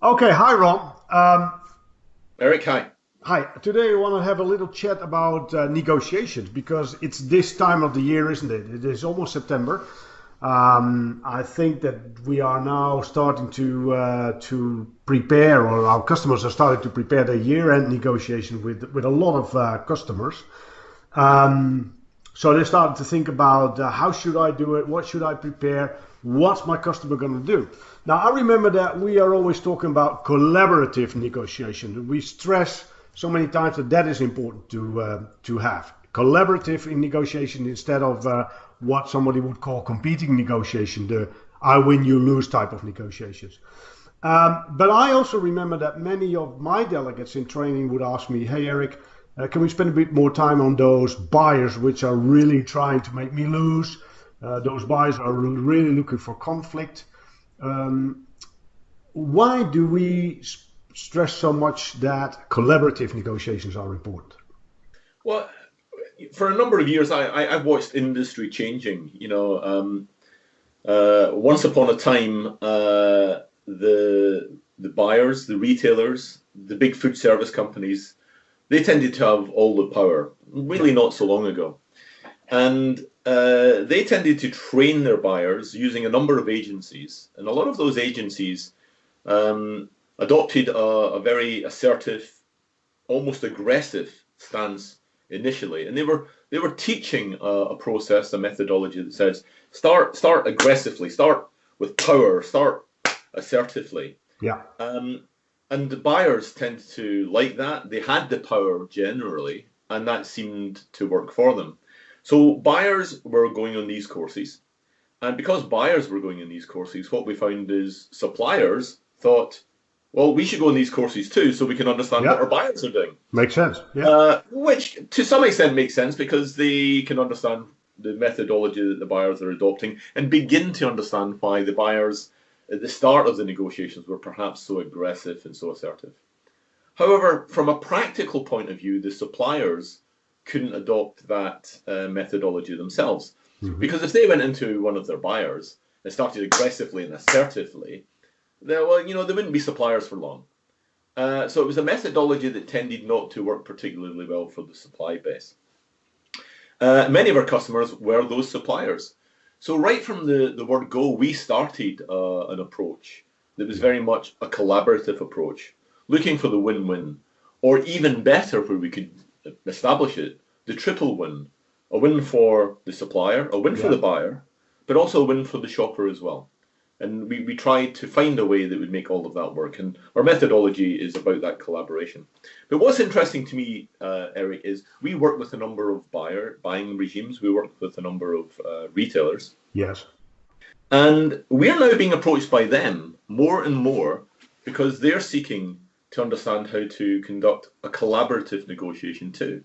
Okay, hi Ron. Erik, hi. Hi. Today I want to have a little chat about negotiations because it's this time of the year, isn't it? It is almost September. I think that we are now starting to prepare, or our customers are starting to prepare their year-end negotiation with a lot of customers. Um, so they started to think about how should I do it? What should I prepare? What's my customer going to do? Now, I remember that we are always talking about collaborative negotiation. We stress so many times that that is important to have collaborative in negotiation instead of what somebody would call competing negotiation, the I win, you lose type of negotiations. But I also remember that many of my delegates in training would ask me, "Hey, Erik, can we spend a bit more time on those buyers which are really trying to make me lose? Those buyers are really looking for conflict." Um, why do we stress so much that collaborative negotiations are important? Well, for a number of years, I've watched industry changing. Once upon a time, the buyers, the retailers, the big food service companies, they tended to have all the power. Yeah, Really, not so long ago, and they tended to train their buyers using a number of agencies, and a lot of those agencies adopted a very assertive, almost aggressive stance initially, and they were teaching a process, a methodology that says start aggressively, start with power, start assertively, yeah, um, and the buyers tend to like that. They had the power generally, and that seemed to work for them. So buyers were going on these courses, and because buyers were going in these courses, what we found is suppliers thought, well, we should go in these courses too, so we can understand what yeah. our buyers are doing. Makes sense. Yeah, Which to some extent makes sense because they can understand the methodology that the buyers are adopting and begin to understand why the buyers at the start of the negotiations were perhaps so aggressive and so assertive. However, from a practical point of view, the suppliers couldn't adopt that methodology themselves. hmm, Because if they went into one of their buyers and started aggressively and assertively, well, they wouldn't be suppliers for long. So it was a methodology that tended not to work particularly well for the supply base. Many of our customers were those suppliers. So right from the word go, we started an approach that was yeah, very much a collaborative approach, looking for the win-win, or even better, where we could establish it, the triple win, a win for the supplier, a win for yeah. the buyer, but also a win for the shopper as well. And we tried to find a way that would make all of that work. And our methodology is about that collaboration. But what's interesting to me, Erik, is we work with a number of buying regimes. We work with a number of retailers. Yes. And we're now being approached by them more and more because they're seeking to understand how to conduct a collaborative negotiation too.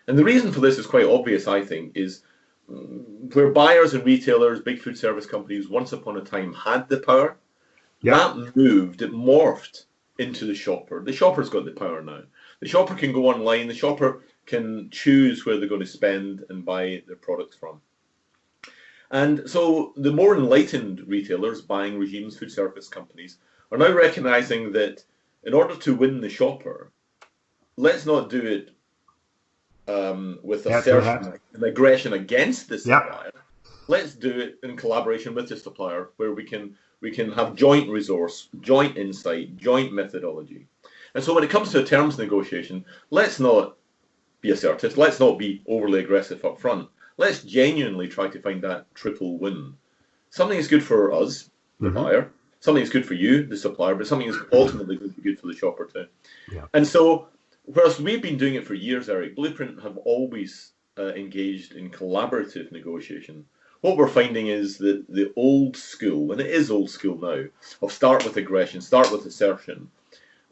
And the reason for this is quite obvious, I think, is where buyers and retailers, big food service companies, once upon a time had the power, Yeah. that moved, it morphed into the shopper. The shopper's got the power now. The shopper can go online, the shopper can choose where they're going to spend and buy their products from. And so the more enlightened retailers, buying regimes, food service companies, are now recognizing that in order to win the shopper, let's not do it with Head to head. assertion and aggression against the Yeah. supplier. Let's do it in collaboration with the supplier, where we can have joint resource, joint insight, joint methodology. And so when it comes to a terms negotiation, let's not be assertive. Let's not be overly aggressive up front. Let's genuinely try to find that triple win. Something is good for us, the Hmm. buyer. Something is good for you, the supplier, but something is ultimately going to be good for the shopper too. Yeah. And so, whereas we've been doing it for years, Erik, Blueprint have always engaged in collaborative negotiation. What we're finding is that the old school, and it is old school now, of start with aggression, start with assertion,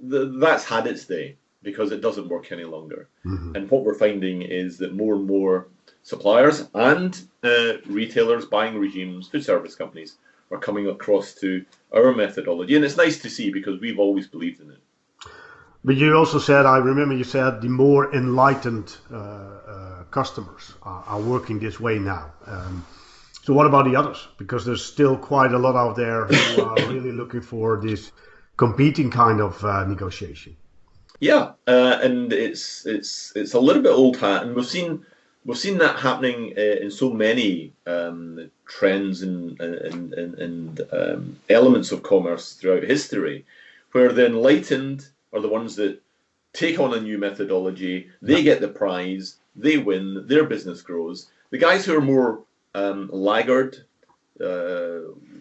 that's had its day because it doesn't work any longer. Hmm. And what we're finding is that more and more suppliers and retailers, buying regimes, food service companies are coming across to our methodology. And it's nice to see because we've always believed in it. But you also said, I remember you said the more enlightened customers are working this way now. So what about the others? Because there's still quite a lot out there who are really looking for this competing kind of negotiation. Yeah, and it's a little bit old hat, and we've seen that happening in so many trends and elements of commerce throughout history, where the enlightened are the ones that take on a new methodology, they get the prize, they win, their business grows. The guys who are more laggard,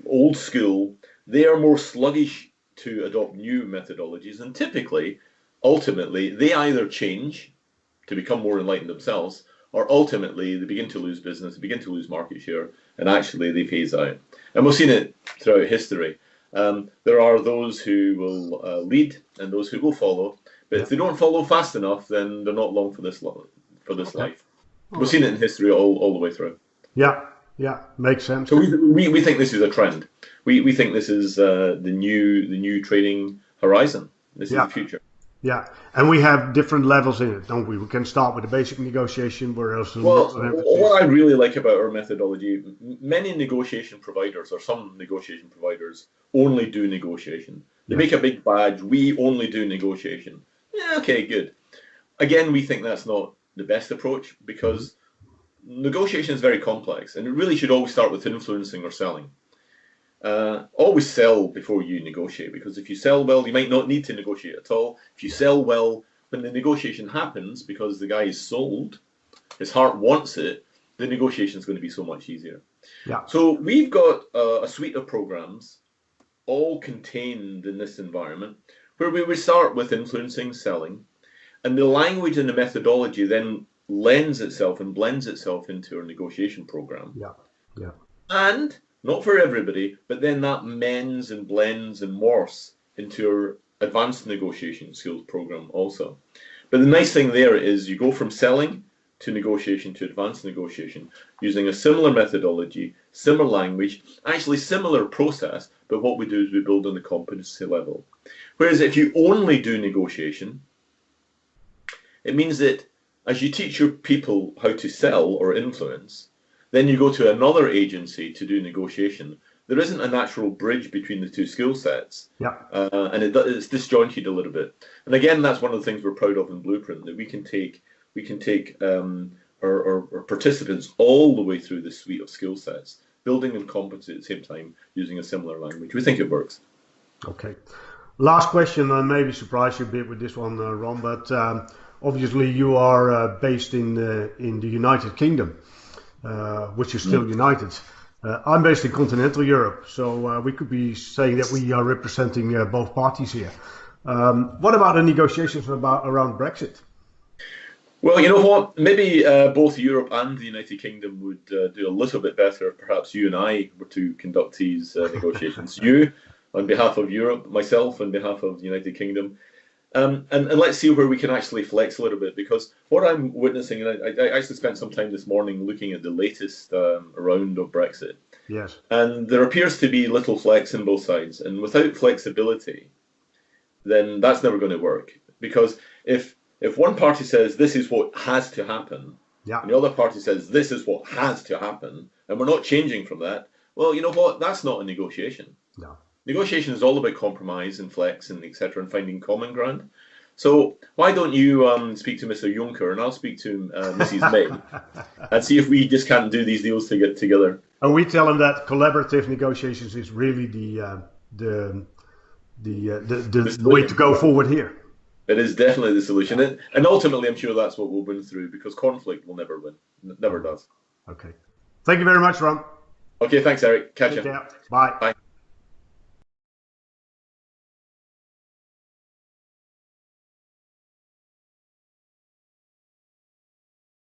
old school, they are more sluggish to adopt new methodologies, and typically, ultimately, they either change to become more enlightened themselves, or ultimately they begin to lose business, begin to lose market share, and actually they phase out. And we've seen it throughout history. There are those who will lead and those who will follow, but if they don't follow fast enough, then they're not long for this life. We've seen it in history all the way through. Yeah, makes sense. So we think this is a trend. We think this is the new trading horizon. This is the future. Yeah, and we have different levels in it, don't we? We can start with the basic negotiation, whereas what I really like about our methodology, many negotiation providers or some negotiation providers only do negotiation. They make a big badge. We only do negotiation. Yeah, okay, good. Again, we think that's not the best approach because negotiation is very complex, and it really should always start with influencing or selling. Always sell before you negotiate, because if you sell well, you might not need to negotiate at all. If you sell well, when the negotiation happens, because the guy is sold, his heart wants it, the negotiation is going to be so much easier. Yeah. So we've got a suite of programs, all contained in this environment, where we would start with influencing, selling, and the language and the methodology then lends itself and blends itself into our negotiation program. Yeah. And not for everybody, but then that mends and blends and morphs into our advanced negotiation skills program also. But the nice thing there is you go from selling to negotiation to advanced negotiation using a similar methodology, similar language, actually similar process, but what we do is we build on the competency level. Whereas if you only do negotiation, it means that as you teach your people how to sell or influence, then you go to another agency to do negotiation. There isn't a natural bridge between the two skill sets, and it's disjointed a little bit. And again, that's one of the things we're proud of in Blueprint, that we can take our participants all the way through this suite of skill sets, building and competency at the same time using a similar language. We think it works. Okay. Last question, I maybe surprise you a bit with this one, Ron, but obviously you are based in the United Kingdom. Which is still united. I'm based in continental Europe, so we could be saying that we are representing both parties here. What about the negotiations around Brexit? Well, you know what? Maybe both Europe and the United Kingdom would do a little bit better. Perhaps you and I were to conduct these negotiations. You on behalf of Europe, myself on behalf of the United Kingdom. And let's see where we can actually flex a little bit, because what I'm witnessing, and I actually spent some time this morning looking at the latest round of Brexit. Yes. And there appears to be little flex in both sides. And without flexibility, then that's never going to work. Because if one party says this is what has to happen, and the other party says this is what has to happen, and we're not changing from that, well, you know what? That's not a negotiation. No. Negotiation is all about compromise and flex and etc. and finding common ground. So why don't you speak to Mr. Juncker and I'll speak to Mrs. May and see if we just can't do these deals to get together. And we tell them that collaborative negotiations is really the way to go forward here. It is definitely the solution, and ultimately I'm sure that's what we'll win through, because conflict will never win. It never does. Okay. Thank you very much, Ron. Okay, thanks, Erik. Catch you. Bye. Bye.